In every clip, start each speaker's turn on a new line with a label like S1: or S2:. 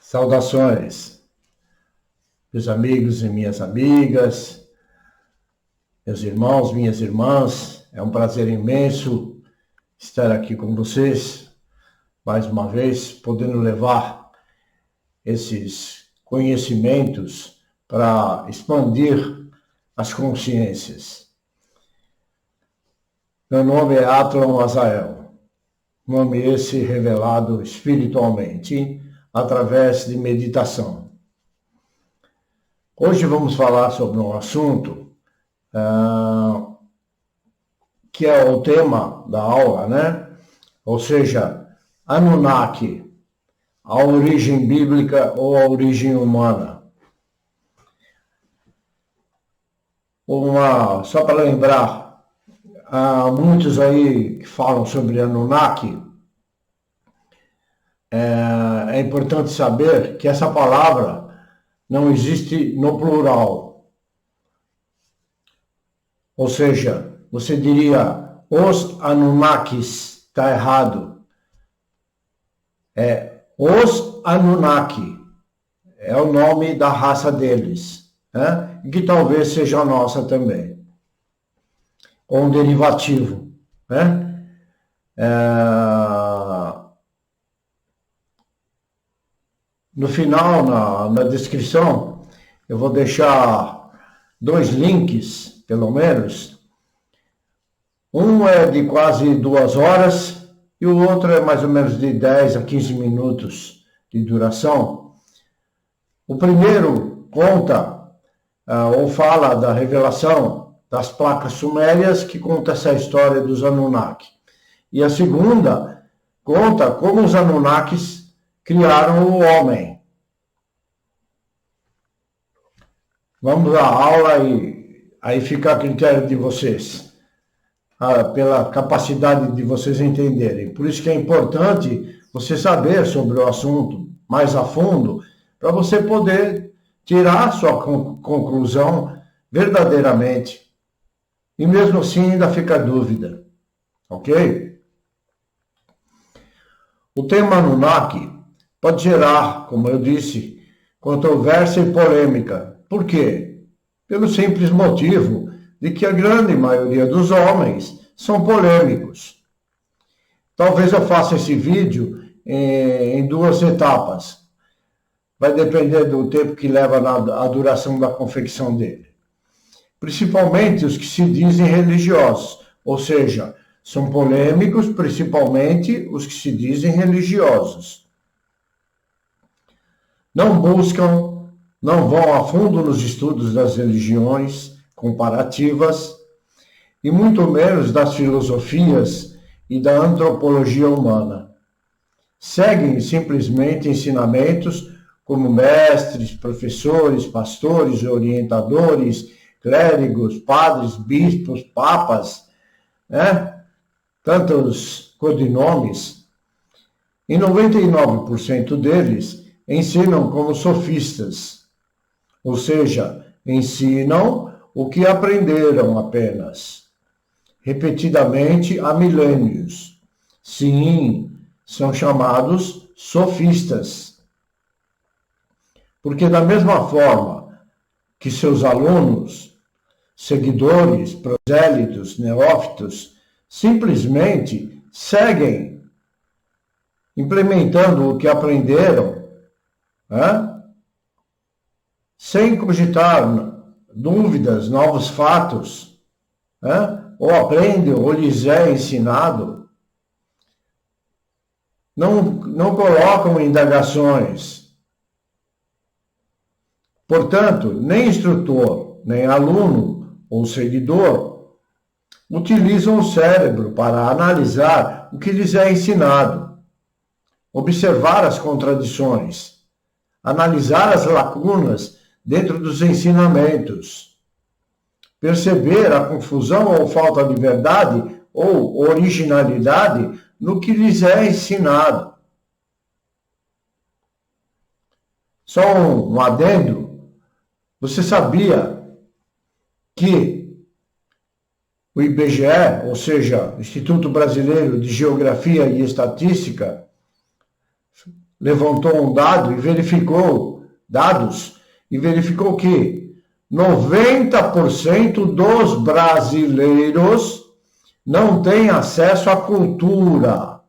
S1: Saudações, meus amigos e minhas amigas, meus irmãos, minhas irmãs. É um prazer imenso estar aqui com vocês, mais uma vez, podendo levar esses conhecimentos para expandir as consciências. Meu nome é Atlon Azael, nome esse revelado espiritualmente, através de meditação. Hoje vamos falar sobre um assunto que é o tema da aula, né? Ou seja, Anunnaki, a origem bíblica ou a origem humana. Só para lembrar, há muitos aí que falam sobre Anunnaki. É importante saber que essa palavra não existe no plural. Ou seja, você diria os Anunnakis, está errado. É os Anunnaki, é o nome da raça deles, né? E que talvez seja a nossa também. Ou um derivativo, né? No final, na descrição, eu vou deixar 2 links, pelo menos. Um é de quase 2 horas e o outro é mais ou menos de 10 a 15 minutos de duração. O primeiro conta ou fala da revelação das placas sumérias, que conta essa história dos Anunnaki. E a segunda conta como os Anunnakis criaram o homem. Vamos à aula e aí fica a critério de vocês, pela capacidade de vocês entenderem. Por isso que é importante você saber sobre o assunto mais a fundo, para você poder tirar sua conclusão verdadeiramente. E mesmo assim ainda fica dúvida, ok? O tema Anunnaki pode gerar, como eu disse, controvérsia e polêmica. Por quê? Pelo simples motivo de que a grande maioria dos homens são polêmicos. Talvez eu faça esse vídeo em 2 etapas. Vai depender do tempo que leva a duração da confecção dele. Principalmente os que se dizem religiosos, ou seja, são polêmicos, principalmente os que se dizem religiosos. Não buscam, não vão a fundo nos estudos das religiões comparativas e muito menos das filosofias e da antropologia humana. Seguem simplesmente ensinamentos como mestres, professores, pastores, orientadores, clérigos, padres, bispos, papas, né? Tantos codinomes. E 99% deles ensinam como sofistas, ou seja, ensinam o que aprenderam apenas, repetidamente há milênios. Sim, são chamados sofistas. Porque da mesma forma que seus alunos, seguidores, prosélitos, neófitos, simplesmente seguem, implementando o que aprenderam, sem cogitar dúvidas, novos fatos, ou aprendem, ou lhes é ensinado, não colocam indagações. Portanto, nem instrutor, nem aluno ou seguidor utilizam o cérebro para analisar o que lhes é ensinado, observar as contradições, analisar as lacunas dentro dos ensinamentos, perceber a confusão ou falta de verdade ou originalidade no que lhes é ensinado. Só um adendo. Você sabia que o IBGE, ou seja, Instituto Brasileiro de Geografia e Estatística, levantou um dado e verificou dados e verificou que 90% dos brasileiros não têm acesso à cultura.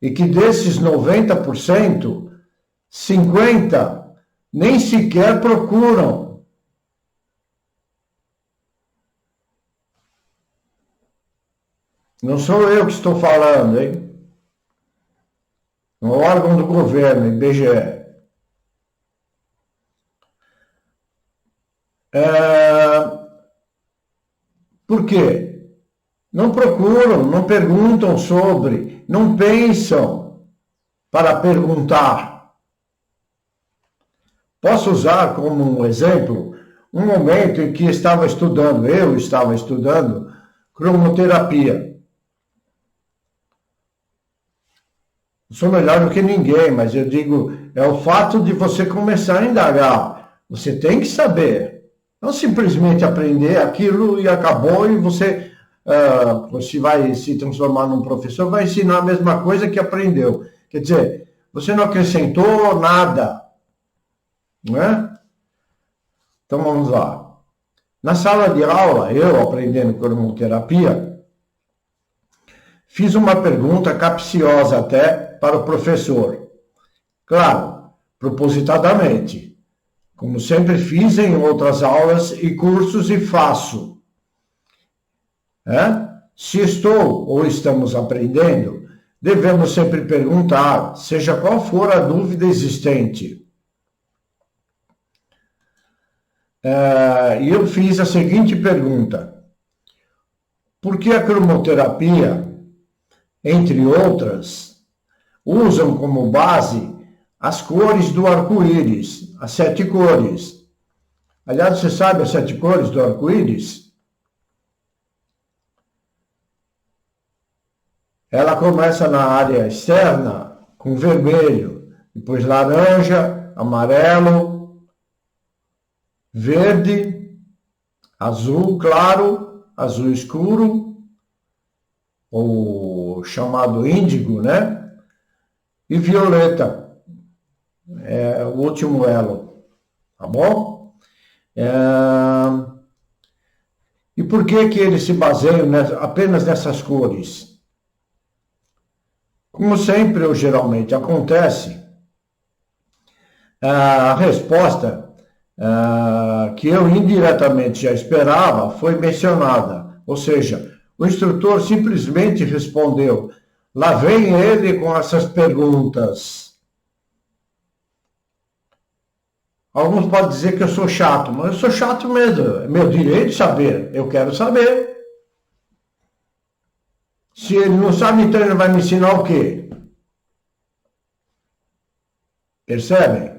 S1: E que desses 90%, 50% nem sequer procuram. Não sou eu que estou falando, hein? Um órgão do governo, IBGE. Por quê? Não procuram, não perguntam sobre, não pensam para perguntar. Posso usar como um exemplo um momento em que eu estava estudando cromoterapia. Não sou melhor do que ninguém, mas eu digo, é o fato de você começar a indagar. Você tem que saber. Não simplesmente aprender aquilo e acabou e você vai se transformar num professor, vai ensinar a mesma coisa que aprendeu. Quer dizer, você não acrescentou nada. Não é? Então vamos lá. Na sala de aula, eu aprendendo cromoterapia, fiz uma pergunta capciosa até para o professor. Claro, propositadamente. Como sempre fiz em outras aulas e cursos e faço. Se estou ou estamos aprendendo, devemos sempre perguntar, seja qual for a dúvida existente. E eu fiz a seguinte pergunta. Por que a cromoterapia, entre outras, usam como base as cores do arco-íris, as 7 cores? Aliás, você sabe as 7 cores do arco-íris? Ela começa na área externa com vermelho, depois laranja, amarelo, verde, azul claro, azul escuro, ou chamado índigo, né? E violeta, é o último elo, tá bom? E por que eles se baseiam apenas nessas cores? Como sempre ou geralmente acontece, a resposta que eu indiretamente já esperava foi mencionada. Ou seja, o instrutor simplesmente respondeu, lá vem ele com essas perguntas. Alguns podem dizer que eu sou chato, mas eu sou chato mesmo. É meu direito de saber. Eu quero saber. Se ele não sabe, então ele vai me ensinar o quê? Percebem?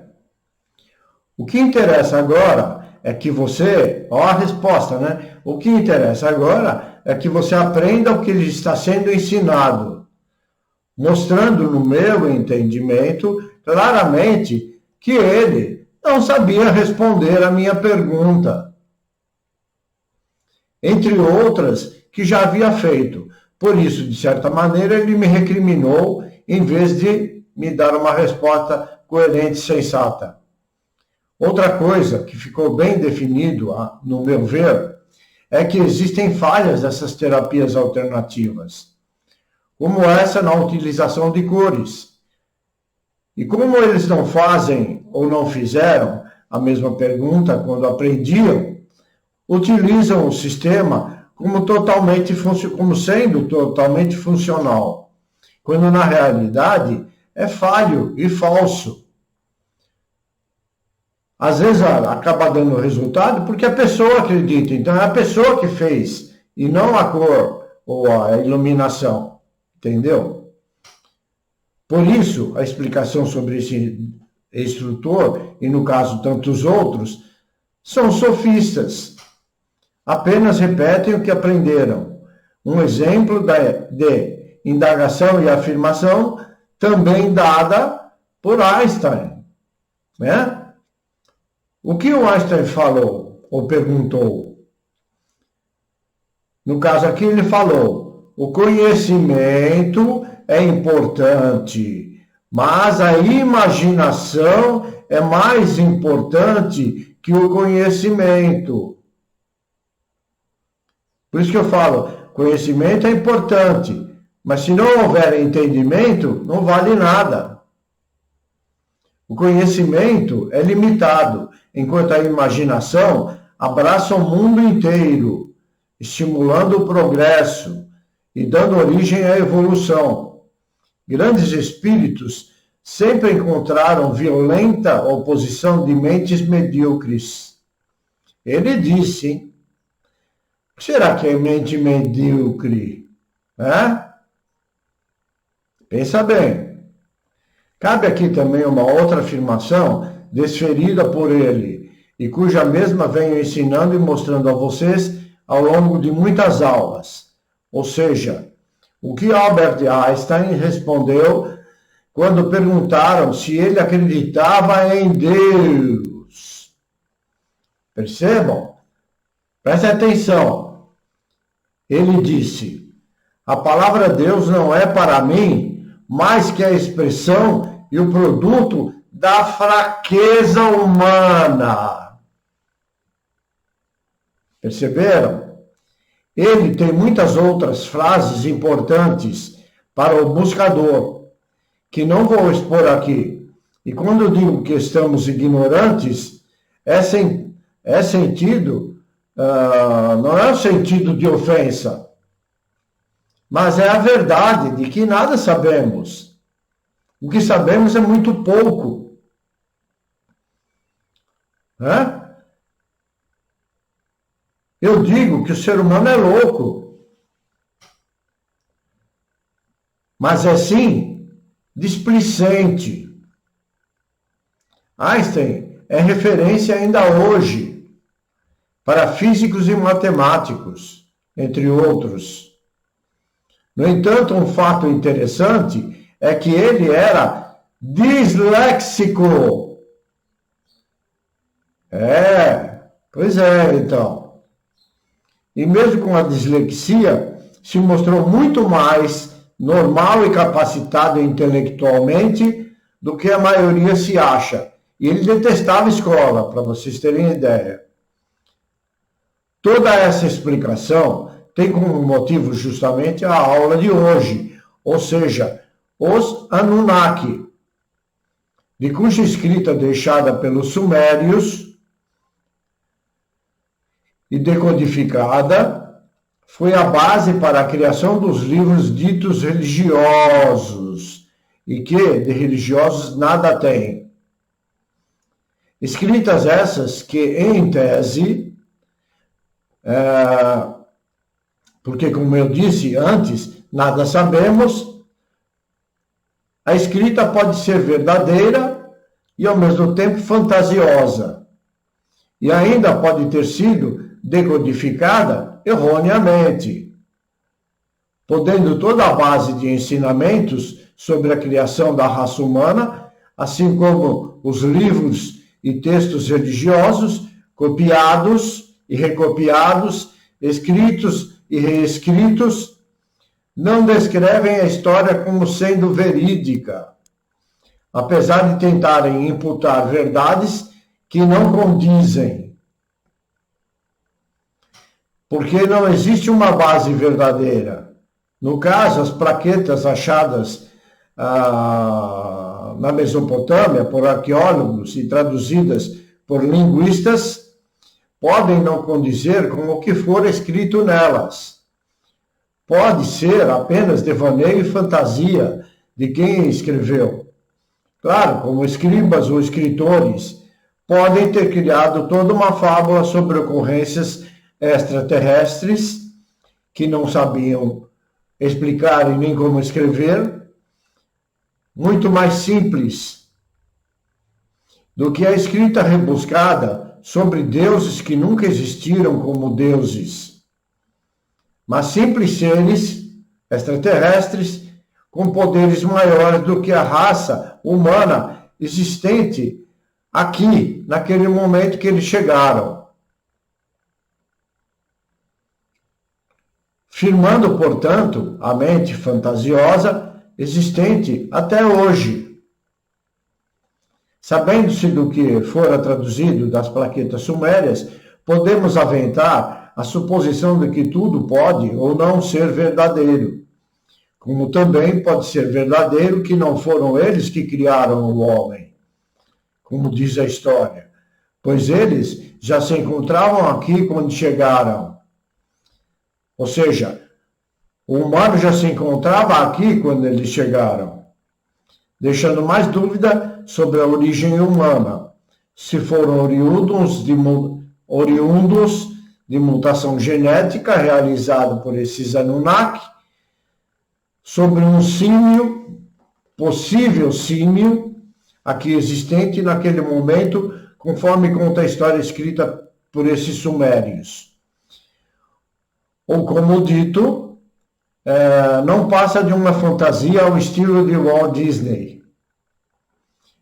S1: O que interessa agora é que você... Olha a resposta, né? O que interessa agora é que você aprenda o que lhe está sendo ensinado, mostrando no meu entendimento claramente que ele não sabia responder a minha pergunta, entre outras que já havia feito. Por isso, de certa maneira, ele me recriminou em vez de me dar uma resposta coerente e sensata. Outra coisa que ficou bem definido, no meu ver, é que existem falhas dessas terapias alternativas, como essa na utilização de cores. E como eles não fazem ou não fizeram a mesma pergunta quando aprendiam, utilizam o sistema como sendo totalmente funcional, quando na realidade é falho e falso. Às vezes acaba dando resultado porque a pessoa acredita, então é a pessoa que fez, e não a cor ou a iluminação, entendeu? Por isso, a explicação sobre esse instrutor, e no caso tantos outros, são sofistas. Apenas repetem o que aprenderam. Um exemplo de indagação e afirmação também dada por Einstein, né? O que o Einstein falou ou perguntou? No caso aqui ele falou, o conhecimento é importante, Mas a imaginação é mais importante que o conhecimento. Por isso que eu falo, conhecimento é importante, mas se não houver entendimento, não vale nada. O conhecimento é limitado, enquanto a imaginação abraça o mundo inteiro, estimulando o progresso e dando origem à evolução. Grandes espíritos sempre encontraram violenta oposição de mentes medíocres. Ele disse, hein? O que será que é mente medíocre? Pensa bem. Cabe aqui também uma outra afirmação desferida por ele, e cuja mesma venho ensinando e mostrando a vocês ao longo de muitas aulas. Ou seja, o que Albert Einstein respondeu quando perguntaram se ele acreditava em Deus. Percebam? Prestem atenção. Ele disse, a palavra Deus não é para mim mais que a expressão e o produto da fraqueza humana. Perceberam? Ele tem muitas outras frases importantes para o buscador, que não vou expor aqui. E quando eu digo que estamos ignorantes, é sentido, não é o sentido de ofensa, mas é a verdade de que nada sabemos. O que sabemos é muito pouco. Eu digo que o ser humano é louco, mas é sim displicente. Einstein é referência ainda hoje para físicos e matemáticos, entre outros. No entanto, um fato interessante é que ele era disléxico. Pois é, então. E mesmo com a dislexia, se mostrou muito mais normal e capacitado intelectualmente do que a maioria se acha. E ele detestava a escola, para vocês terem ideia. Toda essa explicação tem como motivo justamente a aula de hoje, ou seja, os Anunnaki, de cuja escrita deixada pelos sumérios e decodificada foi a base para a criação dos livros ditos religiosos, e que de religiosos nada tem. Escritas essas que, em tese, porque, como eu disse antes, nada sabemos, a escrita pode ser verdadeira e, ao mesmo tempo, fantasiosa. E ainda pode ter sido decodificada erroneamente, podendo toda a base de ensinamentos sobre a criação da raça humana, assim como os livros e textos religiosos, copiados e recopiados, escritos e reescritos, não descrevem a história como sendo verídica, apesar de tentarem imputar verdades que não condizem. Porque não existe uma base verdadeira. No caso, as plaquetas achadas na Mesopotâmia por arqueólogos e traduzidas por linguistas podem não condizer com o que for escrito nelas. Pode ser apenas devaneio e fantasia de quem escreveu. Claro, como escribas ou escritores podem ter criado toda uma fábula sobre ocorrências extraterrestres que não sabiam explicar e nem como escrever, muito mais simples do que a escrita rebuscada sobre deuses que nunca existiram como deuses, mas simples seres extraterrestres com poderes maiores do que a raça humana existente aqui, naquele momento que eles chegaram. Firmando, portanto, a mente fantasiosa existente até hoje. Sabendo-se do que fora traduzido das plaquetas sumérias, podemos aventar a suposição de que tudo pode ou não ser verdadeiro, como também pode ser verdadeiro que não foram eles que criaram o homem, como diz a história, pois eles já se encontravam aqui quando chegaram. Ou seja, o humano já se encontrava aqui quando eles chegaram, deixando mais dúvida sobre a origem humana, se foram oriundos de mutação genética realizada por esses Anunnaki, sobre um símio, possível símio, aqui existente naquele momento, conforme conta a história escrita por esses sumérios. Ou, como dito, não passa de uma fantasia ao estilo de Walt Disney.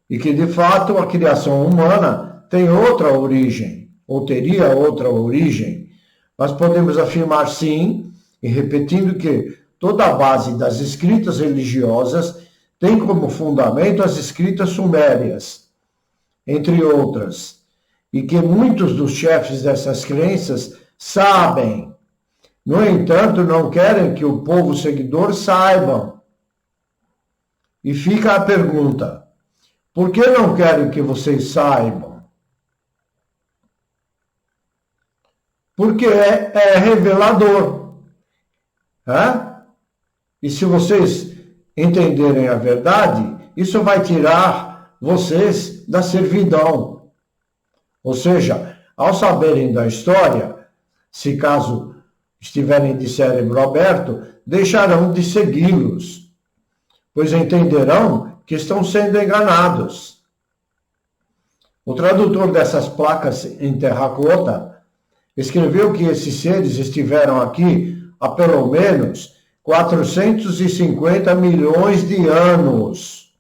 S1: E que, de fato, a criação humana tem outra origem, ou teria outra origem. Mas podemos afirmar, sim, e repetindo que toda a base das escritas religiosas tem como fundamento as escritas sumérias, entre outras, e que muitos dos chefes dessas crenças sabem. No entanto, não querem que o povo seguidor saiba. E fica a pergunta: por que não querem que vocês saibam? Porque é revelador. E se vocês entenderem a verdade, isso vai tirar vocês da servidão. Ou seja, ao saberem da história, se caso estiverem de cérebro aberto, deixarão de segui-los, pois entenderão que estão sendo enganados. O tradutor dessas placas em terracota escreveu que esses seres estiveram aqui há pelo menos 450 milhões de anos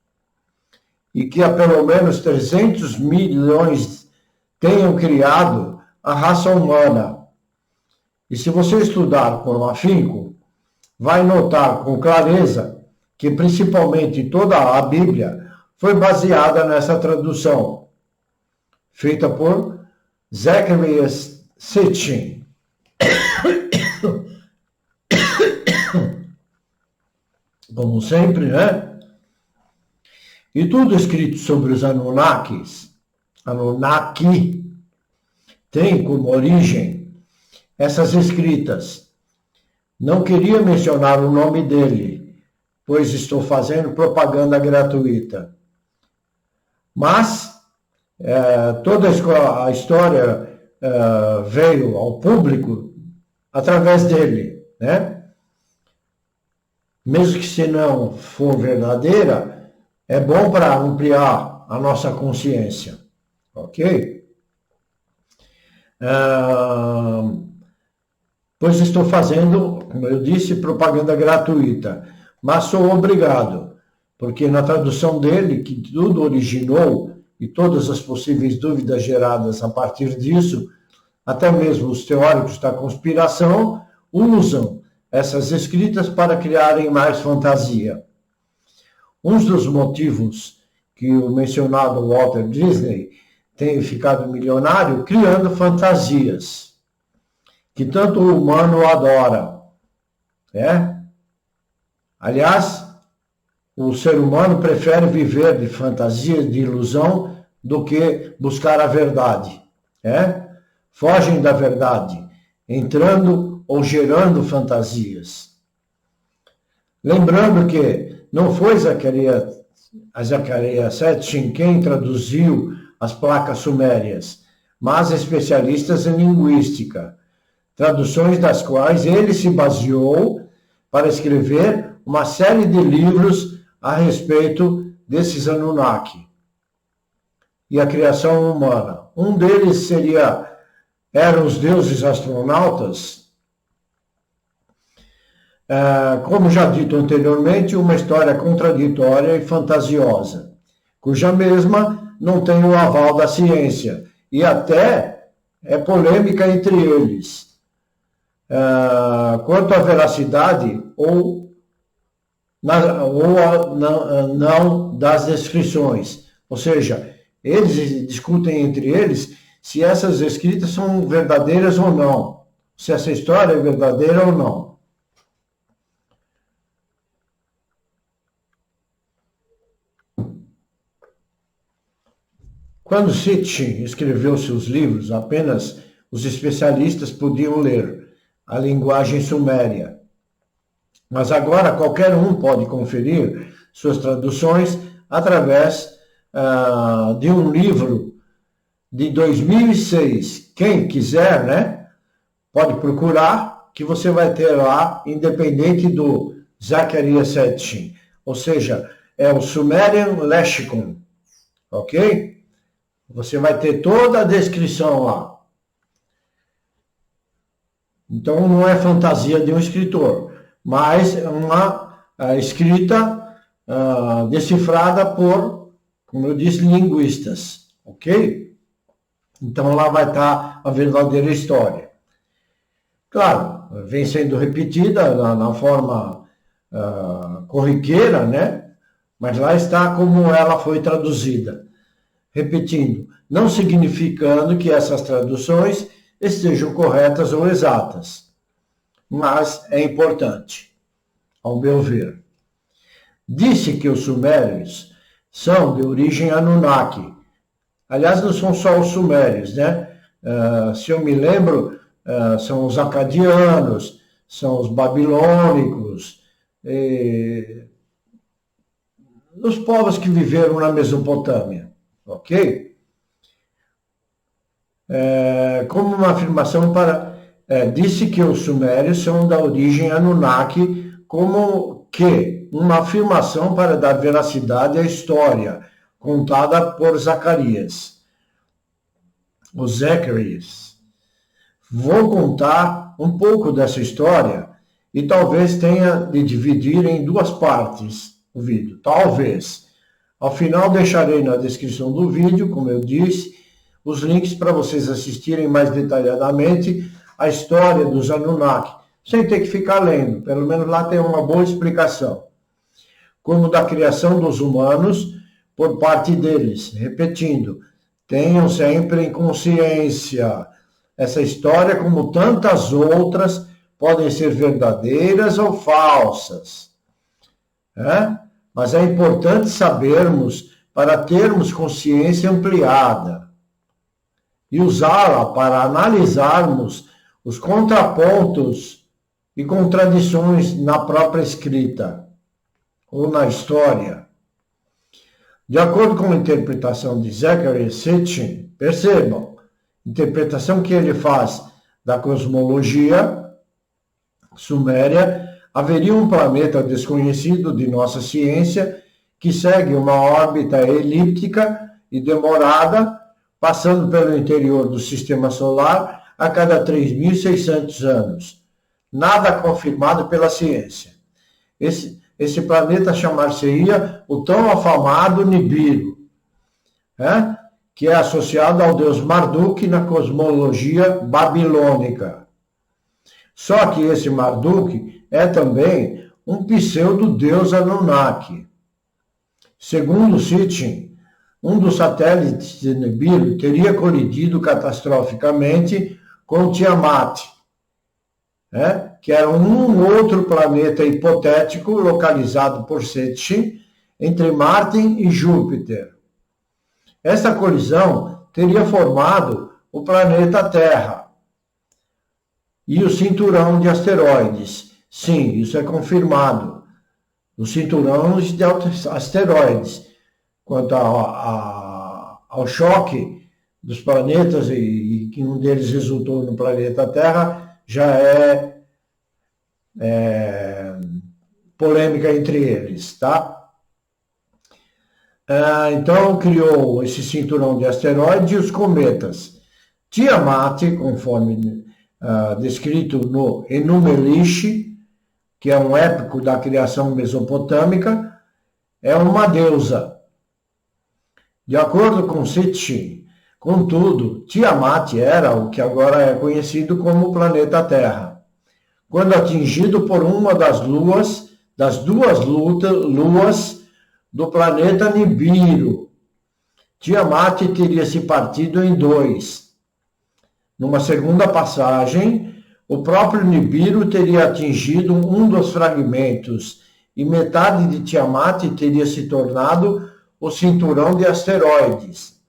S1: e que há pelo menos 300 milhões tenham criado a raça humana. E se você estudar com afinco, vai notar com clareza que principalmente toda a Bíblia foi baseada nessa tradução, feita por Zecharia Sitchin. Como sempre, né? E tudo escrito sobre os Anunnaki, tem como origem essas escritas. Não queria mencionar o nome dele, pois estou fazendo propaganda gratuita. Mas toda a história veio ao público através dele, né? Mesmo que se não for verdadeira, é bom para ampliar a nossa consciência, ok? Pois estou fazendo, como eu disse, propaganda gratuita, mas sou obrigado, porque na tradução dele, que tudo originou, e todas as possíveis dúvidas geradas a partir disso, até mesmo os teóricos da conspiração usam essas escritas para criarem mais fantasia. Um dos motivos que o mencionado Walt Disney tem ficado milionário criando fantasias, que tanto o humano adora. Aliás, o ser humano prefere viver de fantasia, de ilusão, do que buscar a verdade. Fogem da verdade, entrando ou gerando fantasias. Lembrando que não foi Zecharia Sitchin quem traduziu as placas sumérias, mas especialistas em linguística, traduções das quais ele se baseou para escrever uma série de livros a respeito desses Anunnaki e a criação humana. Um deles eram os deuses astronautas. Como já dito anteriormente, uma história contraditória e fantasiosa, cuja mesma não tem o aval da ciência, e até é polêmica entre eles, quanto à veracidade ou não das descrições. Ou seja, Eles discutem entre eles se essas escritas são verdadeiras ou não, se essa história é verdadeira ou não. Quando Sitchin escreveu seus livros, apenas os especialistas podiam ler a linguagem suméria. Mas agora qualquer um pode conferir suas traduções através de um livro de 2006. Quem quiser, né, pode procurar, que você vai ter lá, independente do Zecharia Sitchin. Ou seja, é o Sumerian Lexicon, ok? Você vai ter toda a descrição lá. Então não é fantasia de um escritor, mas é uma escrita decifrada por, como eu disse, linguistas, ok? Então lá vai estar a verdadeira história. Claro, vem sendo repetida na forma corriqueira, né? Mas lá está como ela foi traduzida. Repetindo, não significando que essas traduções estejam corretas ou exatas, mas é importante, ao meu ver. Disse que os sumérios são de origem Anunnaki. Aliás, não são só os sumérios, né? Se eu me lembro, são os acadianos, são os babilônicos, os povos que viveram na Mesopotâmia, ok? Como uma afirmação disse que os sumérios são da origem Anunnaki, como que uma afirmação para dar veracidade à história contada por Zacarias. O Zacarias. Vou contar um pouco dessa história e talvez tenha de dividir em duas partes o vídeo. Talvez. Ao final deixarei na descrição do vídeo, como eu disse, os links para vocês assistirem mais detalhadamente a história dos Anunnaki, sem ter que ficar lendo. Pelo menos lá tem uma boa explicação. Como da criação dos humanos por parte deles. Repetindo, tenham sempre em consciência, essa história, como tantas outras, podem ser verdadeiras ou falsas. Mas é importante sabermos para termos consciência ampliada e usá-la para analisarmos os contrapontos e contradições na própria escrita ou na história. De acordo com a interpretação de Zecharia Sitchin, percebam, interpretação que ele faz da cosmologia suméria, haveria um planeta desconhecido de nossa ciência que segue uma órbita elíptica e demorada, passando pelo interior do sistema solar a cada 3.600 anos. Nada confirmado pela ciência. Esse planeta chamar-se-ia o tão afamado Nibiru, que é associado ao deus Marduk na cosmologia babilônica. Só que esse Marduk é também um pseudo-deus Anunnaki. Segundo Sitchin, um dos satélites de Nibiru teria colidido catastroficamente com Tiamat, que era um outro planeta hipotético localizado por Sitchin entre Marte e Júpiter. Essa colisão teria formado o planeta Terra e o cinturão de asteroides. Sim, isso é confirmado. Os cinturões de asteroides. Quanto ao choque dos planetas, e que um deles resultou no planeta Terra, já é polêmica entre eles, tá? Então, criou esse cinturão de asteroides e os cometas. Tiamat, conforme descrito no Enuma-Elish, que é um épico da criação mesopotâmica, é uma deusa. De acordo com Sitchin, contudo, Tiamat era o que agora é conhecido como o planeta Terra, quando atingido por uma das duas luas do planeta Nibiru. Tiamat teria se partido em dois. Numa segunda passagem, o próprio Nibiru teria atingido um dos fragmentos e metade de Tiamat teria se tornado o cinturão de asteroides.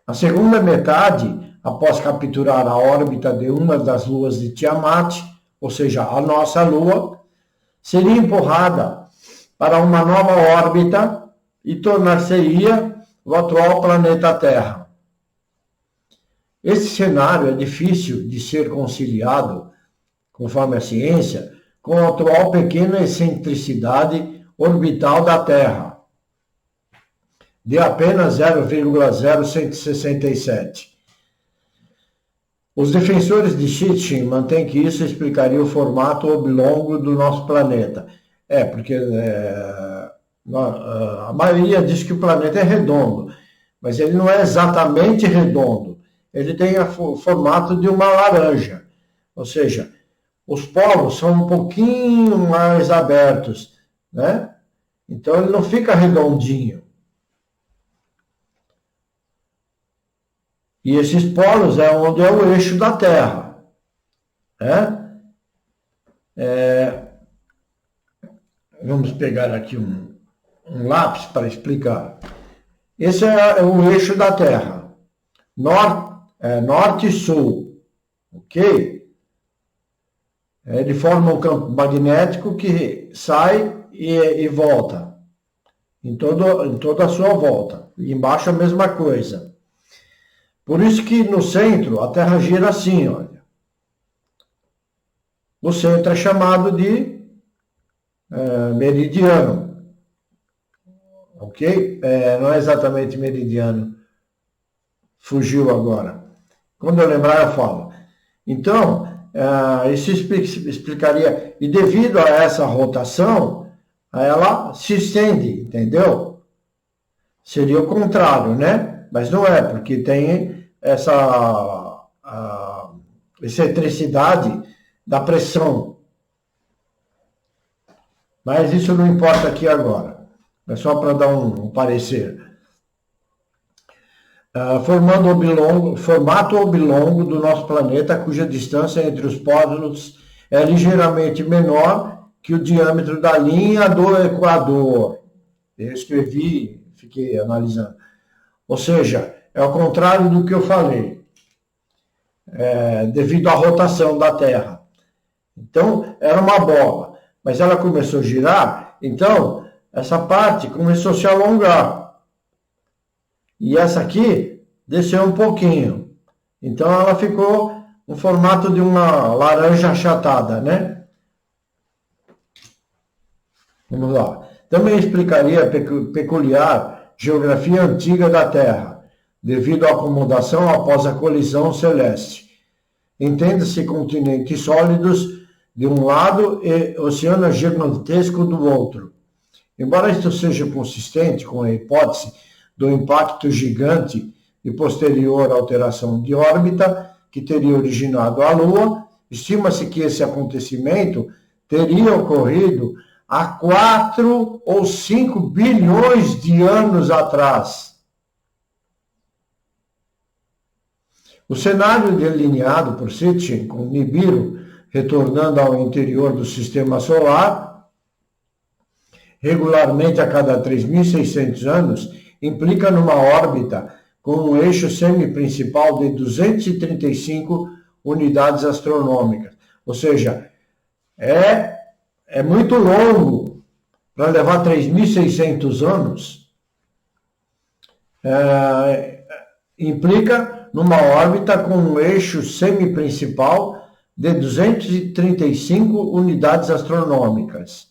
S1: A segunda metade, após capturar a órbita de uma das luas de Tiamat, ou seja, a nossa Lua, seria empurrada para uma nova órbita e tornar-se-ia o atual planeta Terra. Esse cenário é difícil de ser conciliado, conforme a ciência, com a atual pequena excentricidade orbital da Terra, de apenas 0,0167. Os defensores de Sitchin mantêm que isso explicaria o formato oblongo do nosso planeta. Porque a maioria diz que o planeta é redondo, mas ele não é exatamente redondo. Ele tem o formato de uma laranja, ou seja, os polos são um pouquinho mais abertos, né? Então ele não fica redondinho. E esses polos é onde é o eixo da Terra. Vamos pegar aqui um lápis para explicar. Esse é o eixo da Terra. Norte e sul. Ok? Ele forma um campo magnético que sai e volta. Em toda a sua volta. E embaixo a mesma coisa. Por isso que no centro a Terra gira assim, olha. O centro é chamado de meridiano. Ok? Não é exatamente meridiano. Fugiu agora. Quando eu lembrar eu falo. Então, isso explicaria. E devido a essa rotação, ela se estende, entendeu? Seria o contrário, né? Mas não é, porque tem essa excentricidade da pressão. Mas isso não importa aqui agora. É só para dar um parecer. Formando o formato oblongo do nosso planeta, cuja distância entre os polos é ligeiramente menor que o diâmetro da linha do Equador. Eu escrevi, fiquei analisando. Ou seja, é ao contrário do que eu falei, devido à rotação da Terra. Então, era uma bola, mas ela começou a girar, então, essa parte começou a se alongar. E essa aqui desceu um pouquinho. Então, ela ficou no formato de uma laranja achatada, né? Vamos lá. Também explicaria a peculiar geografia antiga da Terra, devido à acomodação após a colisão celeste. Entenda-se continentes sólidos de um lado e oceano gigantesco do outro. Embora isto seja consistente com a hipótese do impacto gigante e posterior alteração de órbita que teria originado a Lua, estima-se que esse acontecimento teria ocorrido há 4 ou 5 bilhões de anos atrás. O cenário delineado por Sitchin, com Nibiru retornando ao interior do sistema solar, regularmente a cada 3.600 anos, implica numa órbita com um eixo semi-principal de 235 unidades astronômicas. Ou seja, é muito longo para levar 3.600 anos. Implica numa órbita com um eixo semi-principal de 235 unidades astronômicas,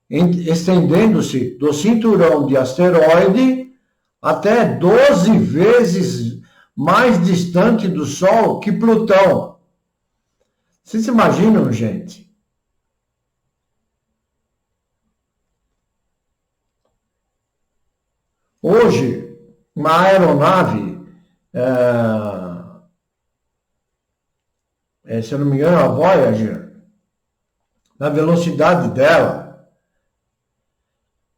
S1: estendendo-se do cinturão de asteroide até 12 vezes mais distante do Sol que Plutão. Vocês imaginam, gente? Hoje, uma aeronave, se eu não me engano, a Voyager, na velocidade dela,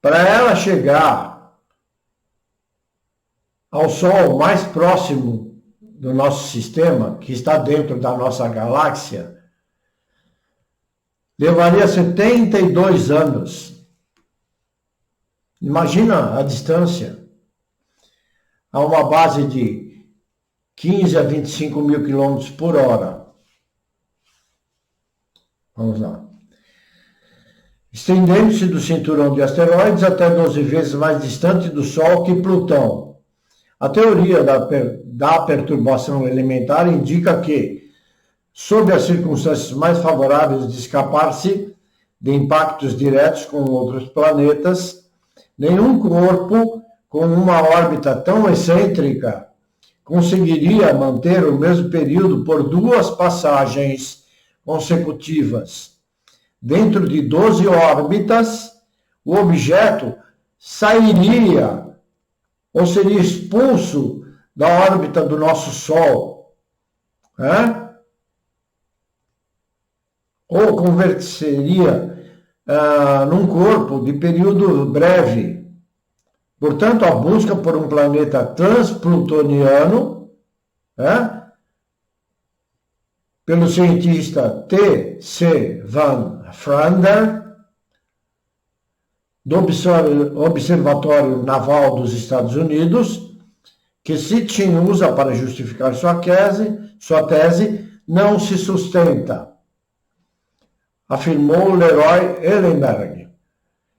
S1: para ela chegar ao Sol mais próximo do nosso sistema, que está dentro da nossa galáxia, levaria 72 anos. Imagina a distância. A uma base de 15 a 25 mil quilômetros por hora. Vamos lá. Estendendo-se do cinturão de asteroides até 12 vezes mais distante do Sol que Plutão. A teoria da perturbação elementar indica que, sob as circunstâncias mais favoráveis de escapar-se de impactos diretos com outros planetas, nenhum corpo com uma órbita tão excêntrica conseguiria manter o mesmo período por 2 passagens consecutivas. Dentro de 12 órbitas, o objeto sairia ou seria expulso da órbita do nosso Sol, ou converteria num corpo de período breve. Portanto, a busca por um planeta transplutoniano, pelo cientista T.C. Van Frander, do Observatório Naval dos Estados Unidos, que Sitchin usa para justificar sua tese, não se sustenta, afirmou Leroy Ellenberg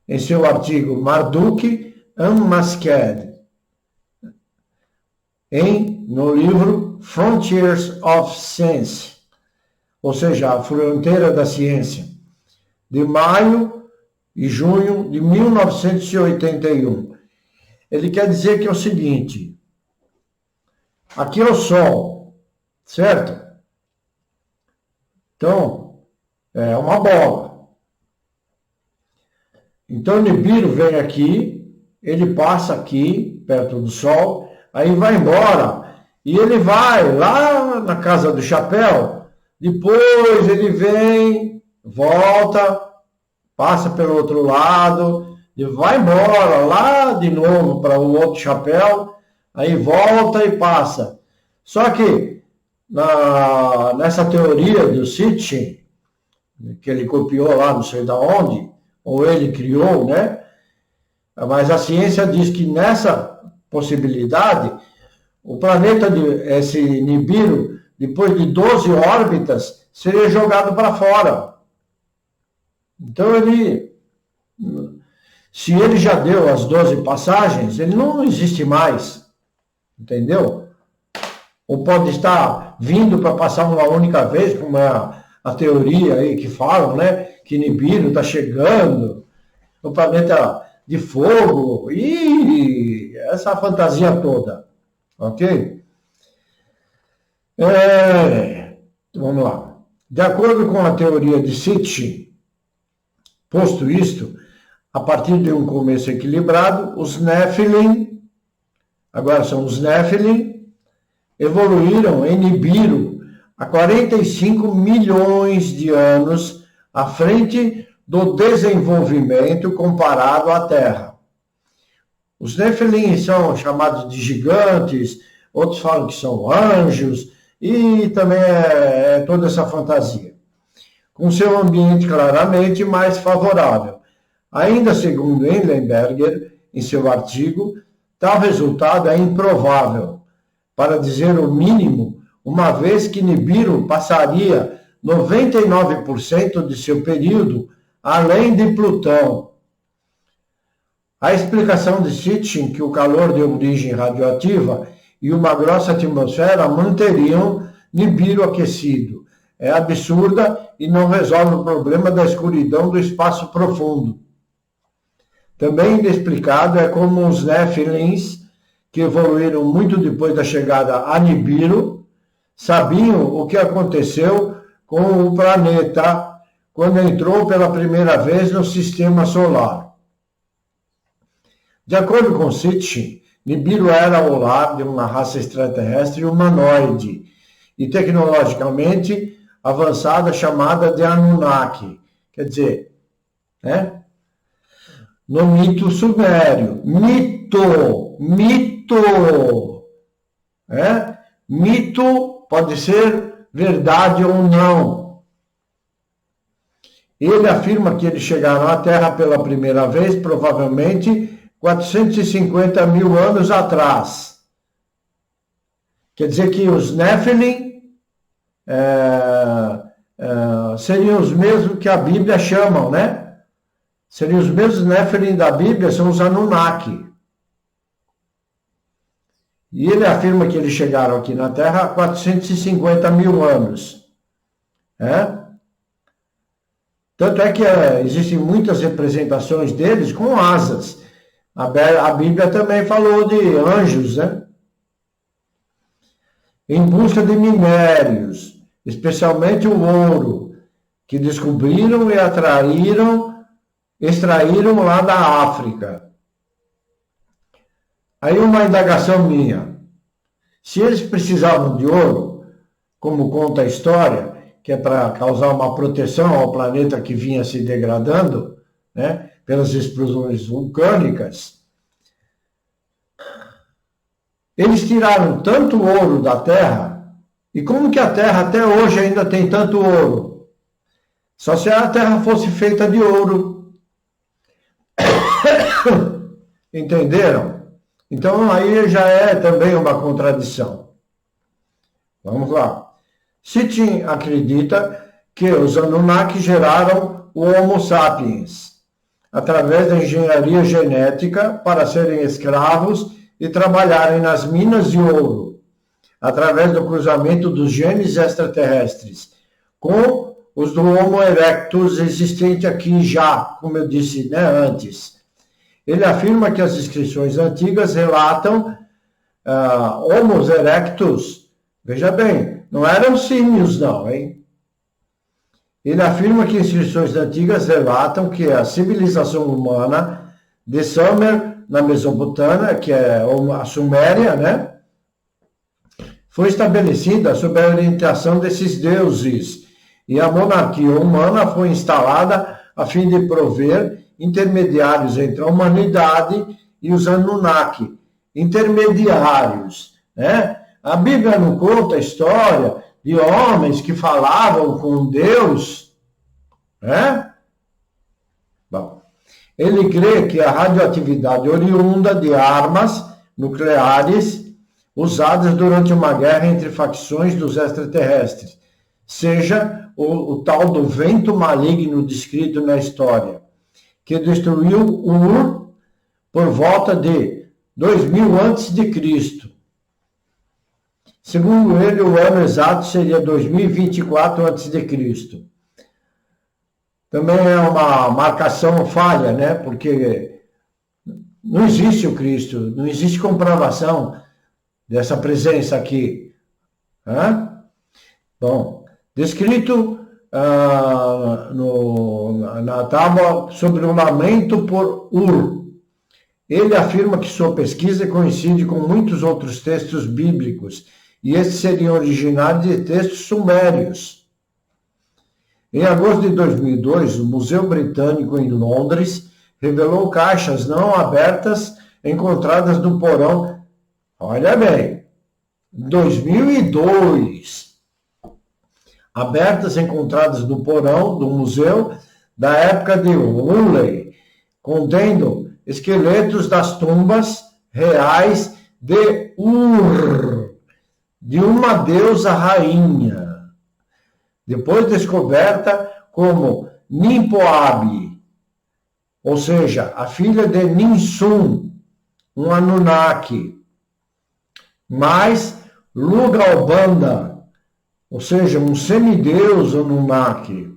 S1: em seu artigo Marduk Unmasked, no livro Frontiers of Science, ou seja, a fronteira da ciência, de maio e junho de 1981. Ele quer dizer que é o seguinte: aqui é o Sol, certo? Então, é uma bola. Então, Nibiru vem aqui, ele passa aqui, perto do Sol, aí vai embora, e ele vai lá na Casa do Chapéu, depois ele vem, volta, passa pelo outro lado, e vai embora lá de novo para o outro chapéu, aí volta e passa. Só que, nessa teoria do Sitchin, que ele copiou lá não sei de onde, ou ele criou, né? Mas a ciência diz que nessa possibilidade, o planeta, esse Nibiru, depois de 12 órbitas, seria jogado para fora. Então se ele já deu as 12 passagens, ele não existe mais. Entendeu? Ou pode estar vindo para passar uma única vez, como é a teoria aí que falam, né? Que Nibiru está chegando, o planeta de fogo, e essa fantasia toda, ok? Vamos lá. De acordo com a teoria de Sitchin, posto isto, a partir de um começo equilibrado, os Nephilim, agora são os Nephilim, evoluíram em Nibiru há 45 milhões de anos à frente do desenvolvimento comparado à Terra. Os Nephilim são chamados de gigantes, outros falam que são anjos, e também é toda essa fantasia, com seu ambiente claramente mais favorável. Ainda segundo Ellenberger, em seu artigo, tal resultado é improvável, para dizer o mínimo, uma vez que Nibiru passaria 99% de seu período além de Plutão. A explicação de Sitchin, que o calor de origem radioativa e uma grossa atmosfera manteriam Nibiru aquecido, é absurda e não resolve o problema da escuridão do espaço profundo. Também inexplicado é como os Nephilims, que evoluíram muito depois da chegada a Nibiru, sabiam o que aconteceu com o planeta quando entrou pela primeira vez no sistema solar. De acordo com Sitchin, Nibiru era o lar de uma raça extraterrestre humanoide e tecnologicamente avançada chamada de Anunnaki. Quer dizer, né? No mito sumério. Mito! mito, pode ser verdade ou não. Ele afirma que eles chegaram à Terra pela primeira vez, provavelmente 450 mil anos atrás. Quer dizer que os Nephilim seriam os mesmos que a Bíblia chamam, né? Seriam os mesmos Nephilim da Bíblia, são os Anunnaki. E ele afirma que eles chegaram aqui na Terra há 450 mil anos. Tanto é que existem muitas representações deles com asas. A Bíblia também falou de anjos, né? Em busca de minérios, especialmente o ouro, que descobriram e extraíram lá da África. Aí uma indagação minha. Se eles precisavam de ouro, como conta a história, que é para causar uma proteção ao planeta que vinha se degradando, né, pelas explosões vulcânicas, eles tiraram tanto ouro da Terra, e como que a Terra até hoje ainda tem tanto ouro? Só se a Terra fosse feita de ouro. Entenderam? Então aí já é também uma contradição. Vamos lá. Sitchin acredita que os Anunnaki geraram o Homo sapiens através da engenharia genética para serem escravos e trabalharem nas minas de ouro, através do cruzamento dos genes extraterrestres com os do Homo erectus existente aqui já, como eu disse, né, antes. Ele afirma que as inscrições antigas relatam Homo erectus, veja bem, não eram símios não, hein? Ele afirma que inscrições antigas relatam que a civilização humana de Sumer, na Mesopotâmia, que é a Suméria, né? Foi estabelecida sob a orientação desses deuses, e a monarquia humana foi instalada a fim de prover intermediários entre a humanidade e os Anunnaki, intermediários, né? A Bíblia não conta a história de homens que falavam com Deus, né? Bom, ele crê que a radioatividade oriunda de armas nucleares usadas durante uma guerra entre facções dos extraterrestres, seja o tal do vento maligno descrito na história, que destruiu Ur por volta de 2000 a.C. Segundo ele, o ano exato seria 2024 a.C. Também é uma marcação falha, né? Porque não existe o Cristo, não existe comprovação dessa presença aqui. Bom, descrito na tábua sobre o lamento por Ur. Ele afirma que sua pesquisa coincide com muitos outros textos bíblicos, e esses seriam originários de textos sumérios. Em agosto de 2002, o Museu Britânico em Londres revelou caixas não abertas encontradas no porão. Olha bem, 2002, abertas encontradas no porão do museu da época de Woolley, contendo esqueletos das tumbas reais de Ur, de uma deusa rainha, depois descoberta como Nimpoabi, ou seja, a filha de Ninsun, um Anunnaki, mais Lugalbanda, ou seja, um semideus Anunnaki,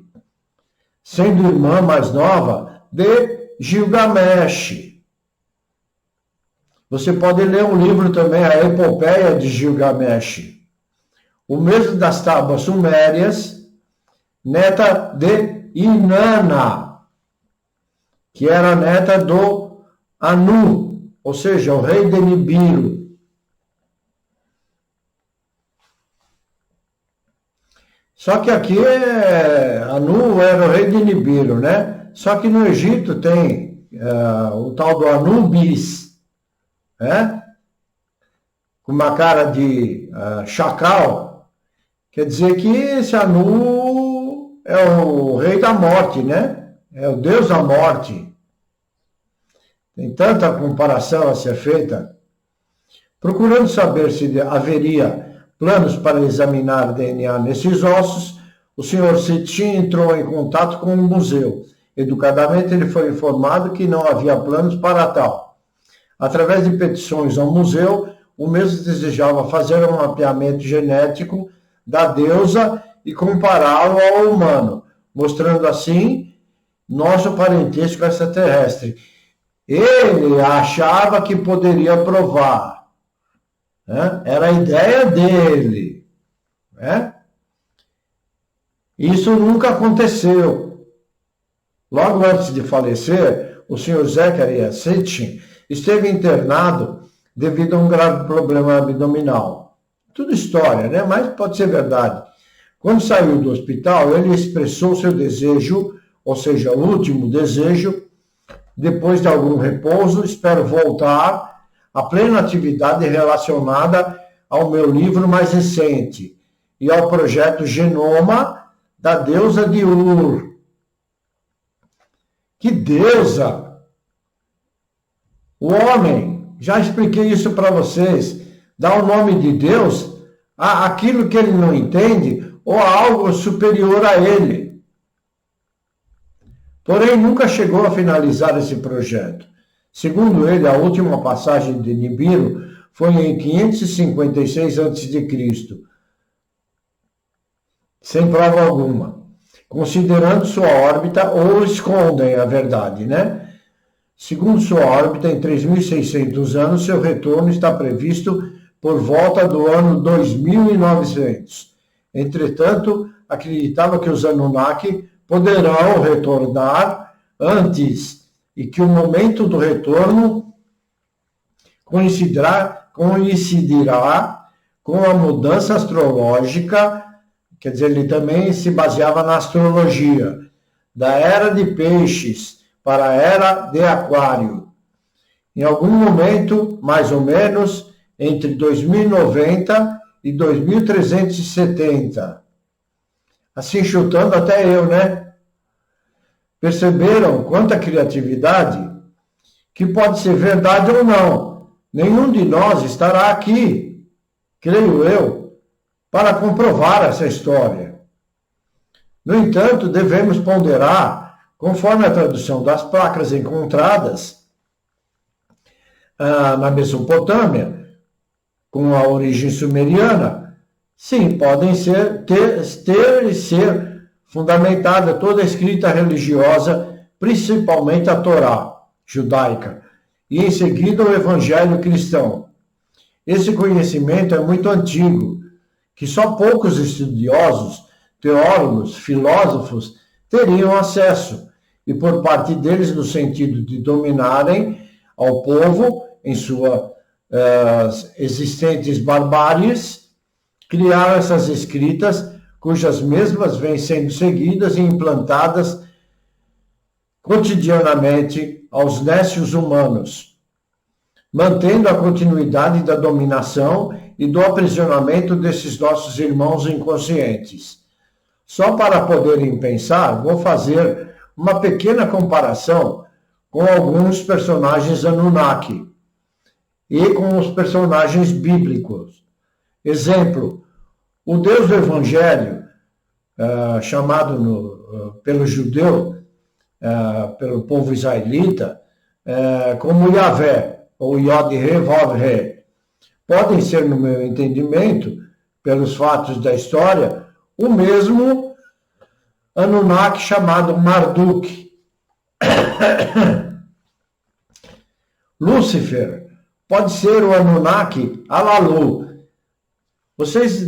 S1: sendo irmã mais nova de Gilgamesh. Você pode ler um livro também, a Epopeia de Gilgamesh. O mesmo das tábuas sumérias, neta de Inanna, que era neta do Anu, ou seja, o rei de Nibiru. Só que aqui Anu era o rei de Nibiru, né? Só que no Egito tem o tal do Anubis, né? com uma cara de chacal, quer dizer que esse Anu é o rei da morte, né? É o deus da morte. Tem tanta comparação a ser feita. Procurando saber se haveria planos para examinar DNA nesses ossos, o Sr. Sitchin entrou em contato com o museu. Educadamente, ele foi informado que não havia planos para tal. Através de petições ao museu, o mesmo desejava fazer um mapeamento genético da deusa e compará-lo ao humano, mostrando assim nosso parentesco extraterrestre. Ele achava que poderia provar. Né? Era a ideia dele. Né? Isso nunca aconteceu. Logo antes de falecer, o Sr. Zechariah Sitchin esteve internado devido a um grave problema abdominal. Tudo história, né? Mas pode ser verdade. Quando saiu do hospital, ele expressou seu desejo, ou seja, o último desejo, depois de algum repouso, espero voltar à plena atividade relacionada ao meu livro mais recente e ao projeto Genoma da deusa de Ur. Que deusa! O homem, já expliquei isso para vocês, dá o nome de Deus àquilo que ele não entende ou a algo superior a ele. Porém, nunca chegou a finalizar esse projeto. Segundo ele, a última passagem de Nibiru foi em 556 a.C., sem prova alguma, considerando sua órbita, ou escondem a verdade, né? Segundo sua órbita, em 3.600 anos, seu retorno está previsto por volta do ano 2900. Entretanto, acreditava que os Anunnaki poderão retornar antes e que o momento do retorno coincidirá com a mudança astrológica, quer dizer, ele também se baseava na astrologia, da era de Peixes para a era de Aquário. Em algum momento, mais ou menos, entre 2090 e 2370. Assim, chutando até eu, né? Perceberam quanta criatividade? Que pode ser verdade ou não. Nenhum de nós estará aqui, creio eu, para comprovar essa história. No entanto, devemos ponderar, conforme a tradução das placas encontradas na Mesopotâmia, com a origem sumeriana, sim, podem ter e ser fundamentada toda a escrita religiosa, principalmente a Torá judaica, e em seguida o Evangelho cristão. Esse conhecimento é muito antigo, que só poucos estudiosos, teólogos, filósofos teriam acesso, e por parte deles no sentido de dominarem ao povo em suas existentes barbáries, criaram essas escritas, cujas mesmas vêm sendo seguidas e implantadas cotidianamente aos nécios humanos, mantendo a continuidade da dominação e do aprisionamento desses nossos irmãos inconscientes. Só para poderem pensar, vou fazer uma pequena comparação com alguns personagens Anunnaki e com os personagens bíblicos. Exemplo, o Deus do Evangelho, chamado pelo judeu, pelo povo israelita, como Yahvé, ou Yod-He, Vav-He, podem ser, no meu entendimento, pelos fatos da história, o mesmo Anunnaki chamado Marduk. Lúcifer pode ser o Anunnaki Alalu. Vocês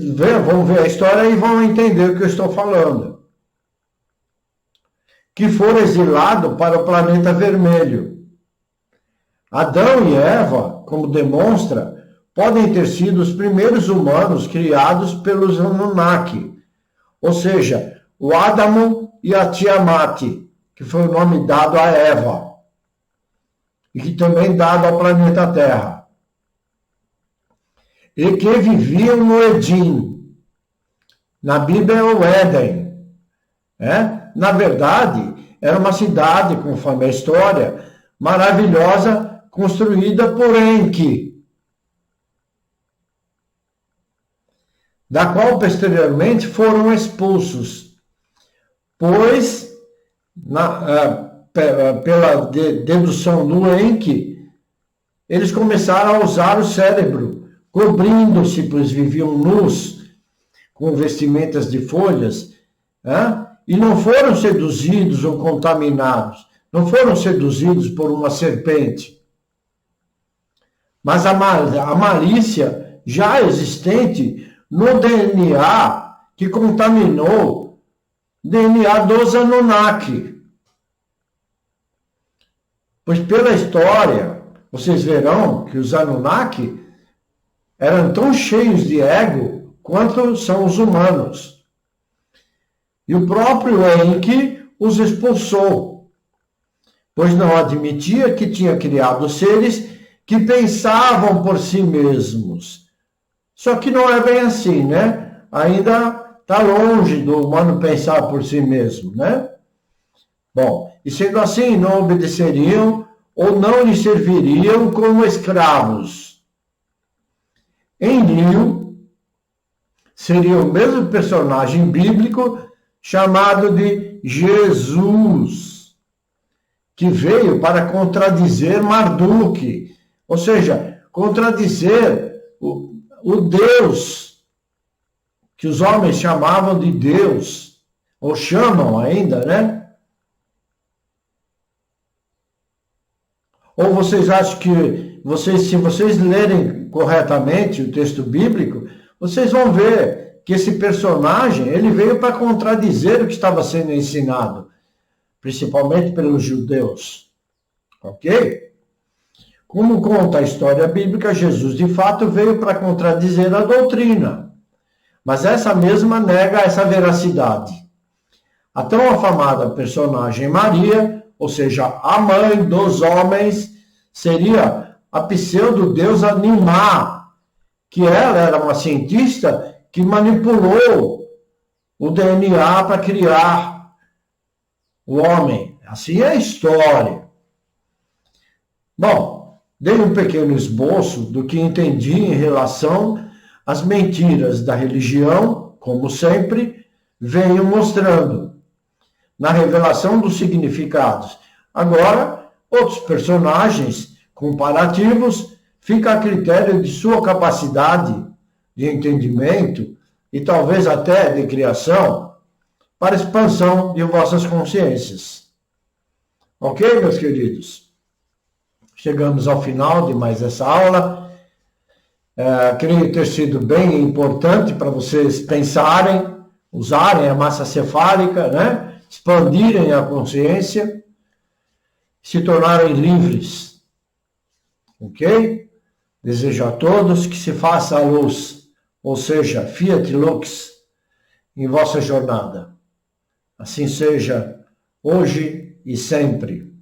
S1: vão ver a história e vão entender o que eu estou falando. Que for exilado para o planeta vermelho. Adão e Eva, como demonstra, podem ter sido os primeiros humanos criados pelos Anunnaki, ou seja, o Adamo e a Tiamat, que foi o nome dado a Eva, e que também dado ao planeta Terra. e que viviam no Edim. Na Bíblia é o Éden. Na verdade, era uma cidade, conforme a história, maravilhosa, construída por Enki, da qual posteriormente foram expulsos, pois, pela dedução do Enki, eles começaram a usar o cérebro, cobrindo-se, pois viviam nus, com vestimentas de folhas, e não foram seduzidos ou contaminados, não foram seduzidos por uma serpente. Mas a malícia já existente no DNA que contaminou o DNA dos Anunnaki. Pois pela história, vocês verão que os Anunnaki eram tão cheios de ego quanto são os humanos. E o próprio Enki os expulsou, pois não admitia que tinha criado seres que pensavam por si mesmos. Só que não é bem assim, né? Ainda está longe do humano pensar por si mesmo, né? Bom, e sendo assim, não obedeceriam ou não lhe serviriam como escravos. Enlil seria o mesmo personagem bíblico chamado de Jesus, que veio para contradizer Marduk, ou seja, contradizer o Deus, que os homens chamavam de Deus, ou chamam ainda, né? Ou vocês acham que, se vocês lerem corretamente o texto bíblico, vocês vão ver que esse personagem, ele veio para contradizer o que estava sendo ensinado, principalmente pelos judeus. Ok? Como conta a história bíblica, Jesus de fato veio para contradizer a doutrina, mas essa mesma nega essa veracidade. A tão afamada personagem Maria, ou seja, a mãe dos homens, seria a pseudo-deusa Nimá, que ela era uma cientista que manipulou o DNA para criar o homem. Assim é a história. Bom, dei um pequeno esboço do que entendi em relação às mentiras da religião, como sempre, venho mostrando na revelação dos significados. Agora, outros personagens comparativos fica a critério de sua capacidade de entendimento e talvez até de criação para expansão de vossas consciências. Ok, meus queridos? Chegamos ao final de mais essa aula. Creio ter sido bem importante para vocês pensarem, usarem a massa cefálica, né? Expandirem a consciência, se tornarem livres. Ok? Desejo a todos que se faça a luz, ou seja, Fiat Lux, em vossa jornada. Assim seja, hoje e sempre.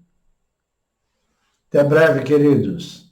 S1: Até breve, queridos.